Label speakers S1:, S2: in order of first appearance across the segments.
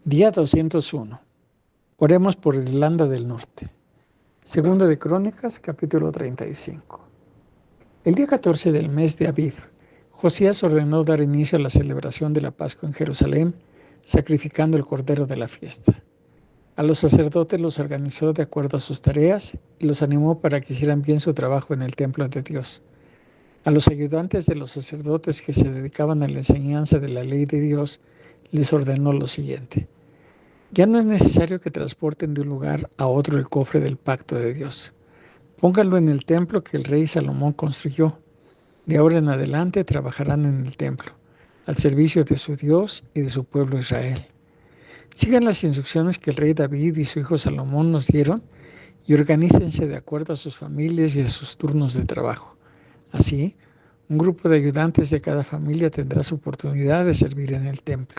S1: Día 201. Oremos por Irlanda del Norte. Segundo de Crónicas, capítulo 35. El día 14 del mes de Aviv, Josías ordenó dar inicio a la celebración de la Pascua en Jerusalén, sacrificando el cordero de la fiesta. A los sacerdotes los organizó de acuerdo a sus tareas y los animó para que hicieran bien su trabajo en el templo de Dios. A los ayudantes de los sacerdotes que se dedicaban a la enseñanza de la ley de Dios, les ordenó lo siguiente: ya no es necesario que transporten de un lugar a otro el cofre del pacto de Dios. Pónganlo en el templo que el rey Salomón construyó. De ahora en adelante trabajarán en el templo, al servicio de su Dios y de su pueblo Israel. Sigan las instrucciones que el rey David y su hijo Salomón nos dieron y organícense de acuerdo a sus familias y a sus turnos de trabajo. Así, un grupo de ayudantes de cada familia tendrá su oportunidad de servir en el templo.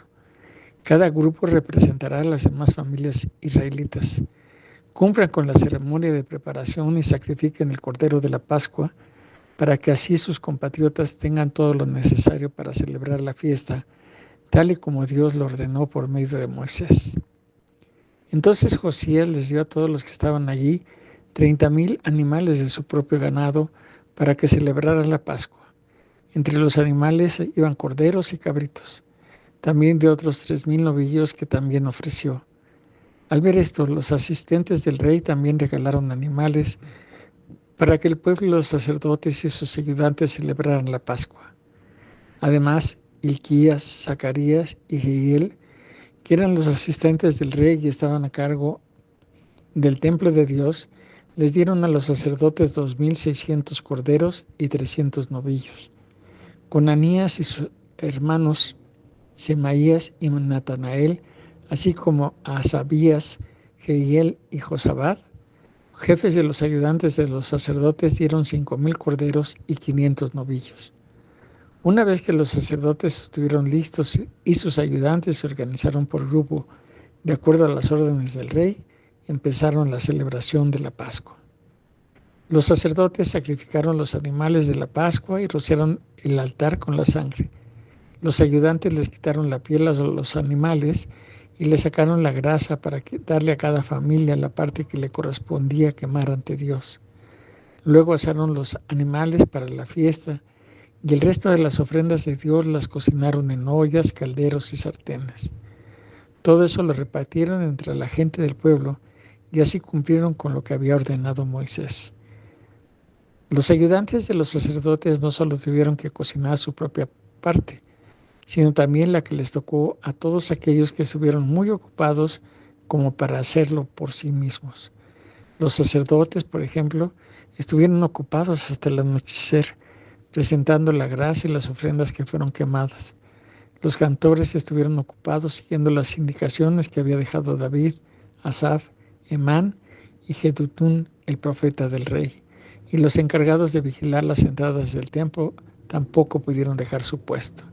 S1: Cada grupo representará a las demás familias israelitas. Cumplan con la ceremonia de preparación y sacrifiquen el cordero de la Pascua para que así sus compatriotas tengan todo lo necesario para celebrar la fiesta, tal y como Dios lo ordenó por medio de Moisés. Entonces Josías les dio a todos los que estaban allí 30,000 animales de su propio ganado para que celebraran la Pascua. Entre los animales iban corderos y cabritos, también de otros 3,000 novillos que también ofreció. Al ver esto, los asistentes del rey también regalaron animales para que el pueblo y los sacerdotes y sus ayudantes celebraran la Pascua. Además, Hilquías, Zacarías y Jehiel, que eran los asistentes del rey y estaban a cargo del templo de Dios, les dieron a los sacerdotes 2,600 corderos y 300 novillos. Conanías y sus hermanos Semaías y Natanael, así como a Asabías, Jehiel y Josabad, jefes de los ayudantes de los sacerdotes, dieron 5,000 corderos y 500 novillos. Una vez que los sacerdotes estuvieron listos y sus ayudantes se organizaron por grupo, de acuerdo a las órdenes del rey, empezaron la celebración de la Pascua. Los sacerdotes sacrificaron los animales de la Pascua y rociaron el altar con la sangre. Los ayudantes les quitaron la piel a los animales y le sacaron la grasa para darle a cada familia la parte que le correspondía quemar ante Dios. Luego asaron los animales para la fiesta y el resto de las ofrendas de Dios las cocinaron en ollas, calderos y sartenes. Todo eso lo repartieron entre la gente del pueblo y así cumplieron con lo que había ordenado Moisés. Los ayudantes de los sacerdotes no solo tuvieron que cocinar su propia parte, sino también la que les tocó a todos aquellos que estuvieron muy ocupados como para hacerlo por sí mismos. Los sacerdotes, por ejemplo, estuvieron ocupados hasta el anochecer, presentando la grasa y las ofrendas que fueron quemadas. Los cantores estuvieron ocupados siguiendo las indicaciones que había dejado David, Asaf, Emán y Jedutún, el profeta del rey. Y los encargados de vigilar las entradas del templo tampoco pudieron dejar su puesto.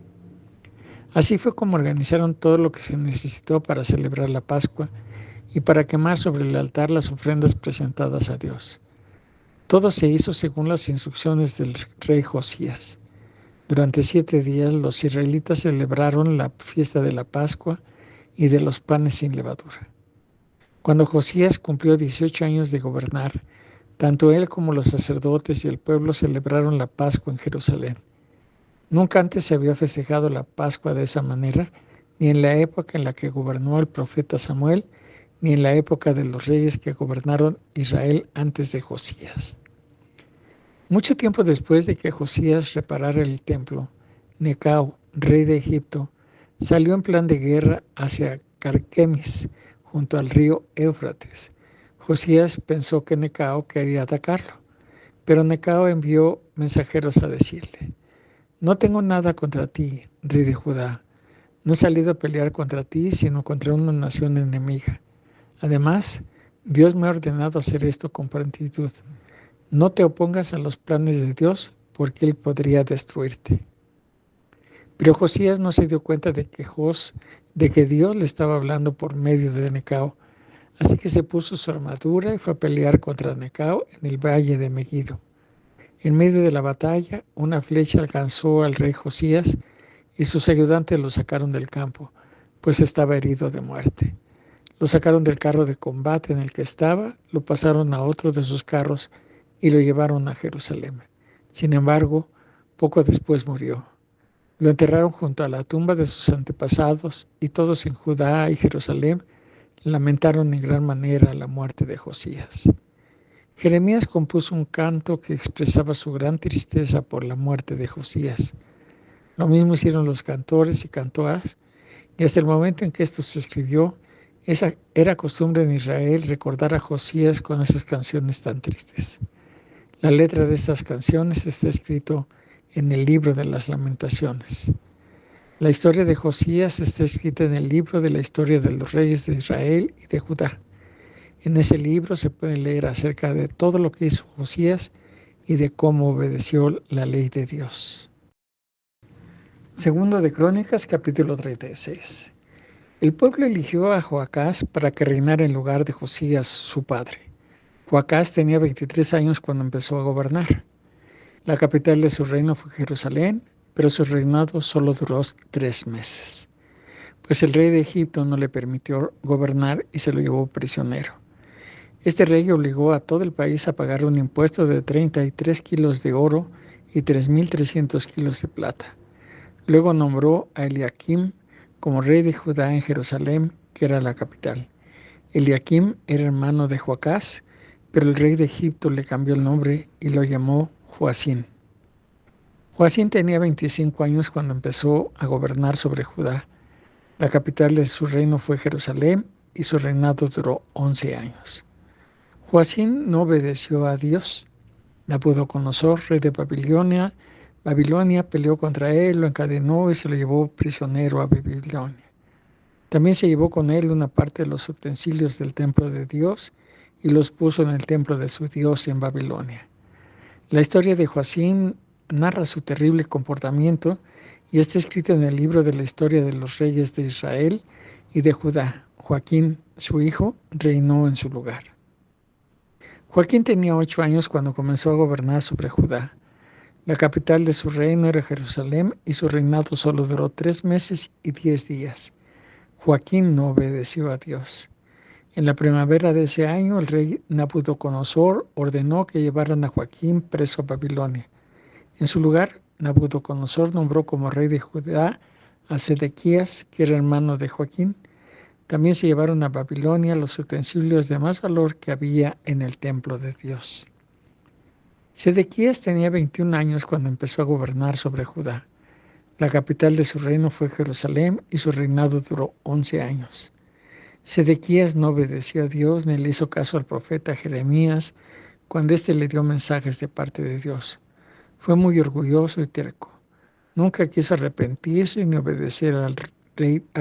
S1: Así fue como organizaron todo lo que se necesitó para celebrar la Pascua y para quemar sobre el altar las ofrendas presentadas a Dios. Todo se hizo según las instrucciones del rey Josías. Durante 7 días los israelitas celebraron la fiesta de la Pascua y de los panes sin levadura. Cuando Josías cumplió 18 años de gobernar, tanto él como los sacerdotes y el pueblo celebraron la Pascua en Jerusalén. Nunca antes se había festejado la Pascua de esa manera, ni en la época en la que gobernó el profeta Samuel, ni en la época de los reyes que gobernaron Israel antes de Josías. Mucho tiempo después de que Josías reparara el templo, Necao, rey de Egipto, salió en plan de guerra hacia Carquemis, junto al río Éufrates. Josías pensó que Necao quería atacarlo, pero Necao envió mensajeros a decirle: no tengo nada contra ti, rey de Judá. No he salido a pelear contra ti, sino contra una nación enemiga. Además, Dios me ha ordenado hacer esto con prontitud. No te opongas a los planes de Dios, porque Él podría destruirte. Pero Josías no se dio cuenta de que Dios le estaba hablando por medio de Necao. Así que se puso su armadura y fue a pelear contra Necao en el valle de Megiddo. En medio de la batalla, una flecha alcanzó al rey Josías y sus ayudantes lo sacaron del campo, pues estaba herido de muerte. Lo sacaron del carro de combate en el que estaba, lo pasaron a otro de sus carros y lo llevaron a Jerusalén. Sin embargo, poco después murió. Lo enterraron junto a la tumba de sus antepasados y todos en Judá y Jerusalén lamentaron en gran manera la muerte de Josías. Jeremías compuso un canto que expresaba su gran tristeza por la muerte de Josías. Lo mismo hicieron los cantores y cantoras, y hasta el momento en que esto se escribió, era costumbre en Israel recordar a Josías con esas canciones tan tristes. La letra de estas canciones está escrito en el libro de las Lamentaciones. La historia de Josías está escrita en el libro de la historia de los reyes de Israel y de Judá. En ese libro se puede leer acerca de todo lo que hizo Josías y de cómo obedeció la ley de Dios. Segundo de Crónicas, capítulo 36. El pueblo eligió a Joacás para que reinara en lugar de Josías, su padre. Joacás tenía 23 años cuando empezó a gobernar. La capital de su reino fue Jerusalén, pero su reinado solo duró 3 meses, pues el rey de Egipto no le permitió gobernar y se lo llevó prisionero. Este rey obligó a todo el país a pagar un impuesto de 33 kilos de oro y 3.300 kilos de plata. Luego nombró a Eliakim como rey de Judá en Jerusalén, que era la capital. Eliakim era hermano de Joacás, pero el rey de Egipto le cambió el nombre y lo llamó Joacín. Joacín tenía 25 años cuando empezó a gobernar sobre Judá. La capital de su reino fue Jerusalén y su reinado duró 11 años. Joacín no obedeció a Dios. Nabucodonosor, rey de Babilonia peleó contra él, lo encadenó y se lo llevó prisionero a Babilonia. También se llevó con él una parte de los utensilios del templo de Dios y los puso en el templo de su Dios en Babilonia. La historia de Joacín narra su terrible comportamiento y está escrita en el libro de la historia de los reyes de Israel y de Judá. Joaquín, su hijo, reinó en su lugar. Joaquín tenía 8 años cuando comenzó a gobernar sobre Judá. La capital de su reino era Jerusalén y su reinado solo duró 3 meses y 10 días. Joaquín no obedeció a Dios. En la primavera de ese año, el rey Nabucodonosor ordenó que llevaran a Joaquín preso a Babilonia. En su lugar, Nabucodonosor nombró como rey de Judá a Sedequías, que era hermano de Joaquín. También se llevaron a Babilonia los utensilios de más valor que había en el templo de Dios. Sedequías tenía 21 años cuando empezó a gobernar sobre Judá. La capital de su reino fue Jerusalén y su reinado duró 11 años. Sedequías no obedeció a Dios ni le hizo caso al profeta Jeremías cuando éste le dio mensajes de parte de Dios. Fue muy orgulloso y terco. Nunca quiso arrepentirse ni obedecer al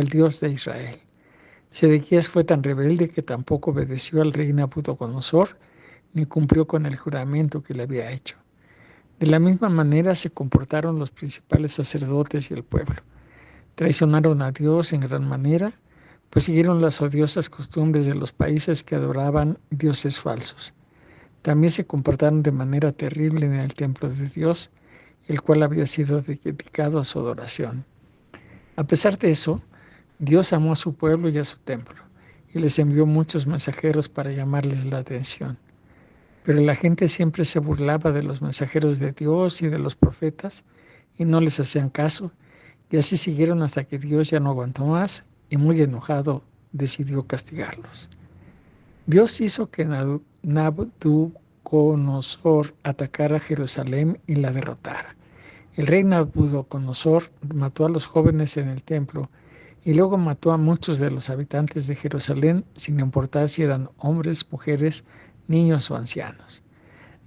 S1: Dios de Israel. Sedequías fue tan rebelde que tampoco obedeció al rey Nabucodonosor ni cumplió con el juramento que le había hecho. De la misma manera se comportaron los principales sacerdotes y el pueblo. Traicionaron a Dios en gran manera, pues siguieron las odiosas costumbres de los países que adoraban dioses falsos. También se comportaron de manera terrible en el templo de Dios, el cual había sido dedicado a su adoración. A pesar de eso, Dios amó a su pueblo y a su templo, y les envió muchos mensajeros para llamarles la atención. Pero la gente siempre se burlaba de los mensajeros de Dios y de los profetas, y no les hacían caso, y así siguieron hasta que Dios ya no aguantó más, y muy enojado decidió castigarlos. Dios hizo que Nabucodonosor atacara Jerusalén y la derrotara. El rey Nabucodonosor mató a los jóvenes en el templo y luego mató a muchos de los habitantes de Jerusalén, sin importar si eran hombres, mujeres, niños o ancianos.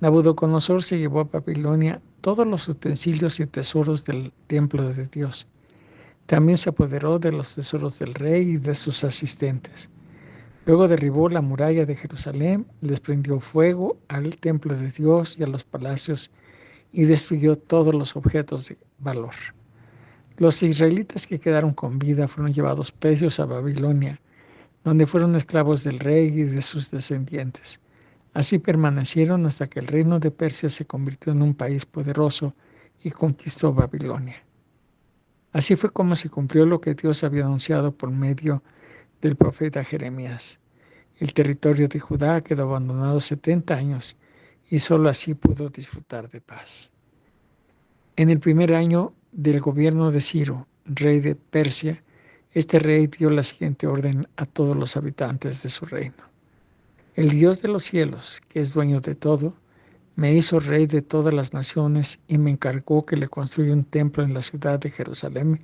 S1: Nabucodonosor se llevó a Babilonia todos los utensilios y tesoros del templo de Dios. También se apoderó de los tesoros del rey y de sus asistentes. Luego derribó la muralla de Jerusalén, les prendió fuego al templo de Dios y a los palacios y destruyó todos los objetos de valor. Los israelitas que quedaron con vida fueron llevados presos a Babilonia, donde fueron esclavos del rey y de sus descendientes. Así permanecieron hasta que el reino de Persia se convirtió en un país poderoso y conquistó Babilonia. Así fue como se cumplió lo que Dios había anunciado por medio del profeta Jeremías. El territorio de Judá quedó abandonado 70 años y solo así pudo disfrutar de paz. En el primer año del gobierno de Ciro, rey de Persia, este rey dio la siguiente orden a todos los habitantes de su reino. El Dios de los cielos, que es dueño de todo, me hizo rey de todas las naciones y me encargó que le construya un templo en la ciudad de Jerusalén,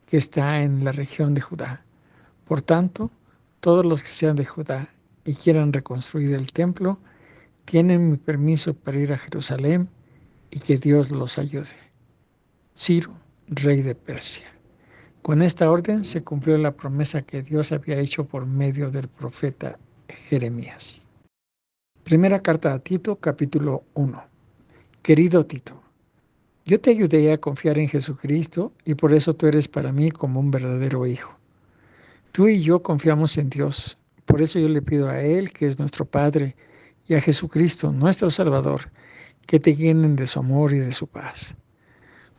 S1: que está en la región de Judá. Por tanto, todos los que sean de Judá y quieran reconstruir el templo, tienen mi permiso para ir a Jerusalén y que Dios los ayude. Ciro, rey de Persia. Con esta orden se cumplió la promesa que Dios había hecho por medio del profeta Jeremías. Primera carta a Tito, capítulo 1. Querido Tito, yo te ayudé a confiar en Jesucristo y por eso tú eres para mí como un verdadero hijo. Tú y yo confiamos en Dios, por eso yo le pido a Él, que es nuestro Padre, y a Jesucristo, nuestro Salvador, que te llenen de su amor y de su paz.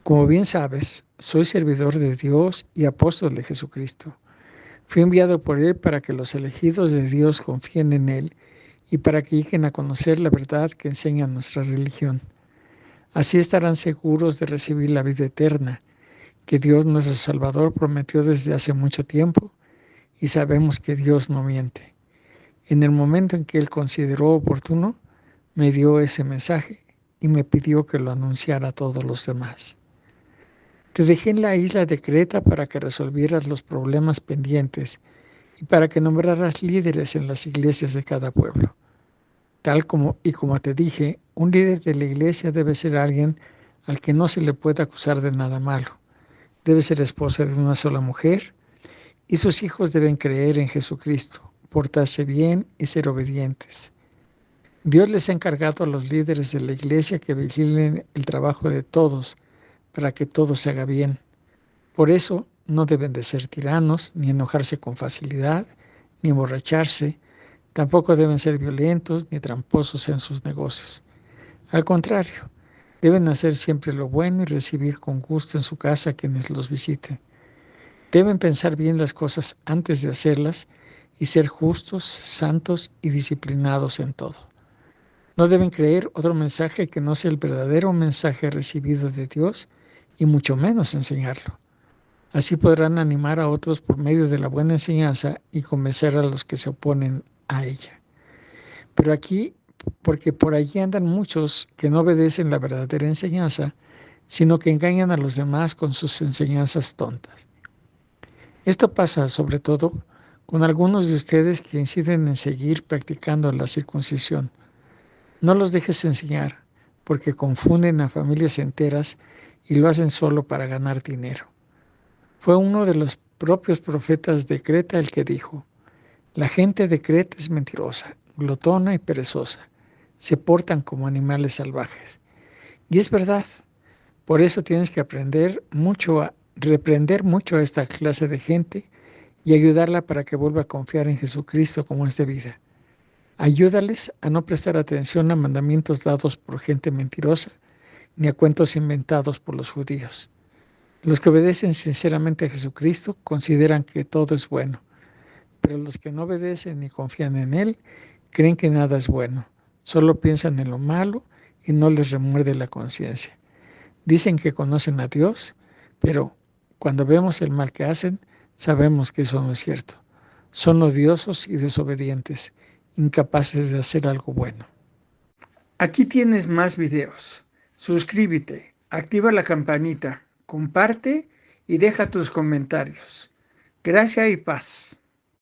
S1: Como bien sabes, soy servidor de Dios y apóstol de Jesucristo. Fui enviado por Él para que los elegidos de Dios confíen en Él y para que lleguen a conocer la verdad que enseña nuestra religión. Así estarán seguros de recibir la vida eterna, que Dios nuestro Salvador prometió desde hace mucho tiempo, y sabemos que Dios no miente. En el momento en que Él consideró oportuno, me dio ese mensaje y me pidió que lo anunciara a todos los demás. Te dejé en la isla de Creta para que resolvieras los problemas pendientes y para que nombraras líderes en las iglesias de cada pueblo. Como te dije, un líder de la iglesia debe ser alguien al que no se le pueda acusar de nada malo. Debe ser esposa de una sola mujer y sus hijos deben creer en Jesucristo, portarse bien y ser obedientes. Dios les ha encargado a los líderes de la iglesia que vigilen el trabajo de todos para que todo se haga bien. Por eso no deben de ser tiranos, ni enojarse con facilidad, ni emborracharse. Tampoco deben ser violentos ni tramposos en sus negocios. Al contrario, deben hacer siempre lo bueno y recibir con gusto en su casa a quienes los visiten. Deben pensar bien las cosas antes de hacerlas y ser justos, santos y disciplinados en todo. No deben creer otro mensaje que no sea el verdadero mensaje recibido de Dios y mucho menos enseñarlo. Así podrán animar a otros por medio de la buena enseñanza y convencer a los que se oponen a ella. Porque por allí andan muchos que no obedecen la verdadera enseñanza, sino que engañan a los demás con sus enseñanzas tontas. Esto pasa sobre todo con algunos de ustedes que inciden en seguir practicando la circuncisión. No los dejes enseñar, porque confunden a familias enteras y lo hacen solo para ganar dinero. Fue uno de los propios profetas de Creta el que dijo: la gente de Creta es mentirosa, glotona y perezosa. Se portan como animales salvajes. Y es verdad. Por eso tienes que reprender mucho a esta clase de gente y ayudarla para que vuelva a confiar en Jesucristo como es debida. Ayúdales a no prestar atención a mandamientos dados por gente mentirosa ni a cuentos inventados por los judíos. Los que obedecen sinceramente a Jesucristo consideran que todo es bueno, pero los que no obedecen ni confían en Él creen que nada es bueno, solo piensan en lo malo y no les remuerde la conciencia. Dicen que conocen a Dios, pero cuando vemos el mal que hacen, sabemos que eso no es cierto. Son odiosos y desobedientes, incapaces de hacer algo bueno. Aquí tienes más videos. Suscríbete, activa la campanita, comparte y deja tus comentarios. Gracia y paz.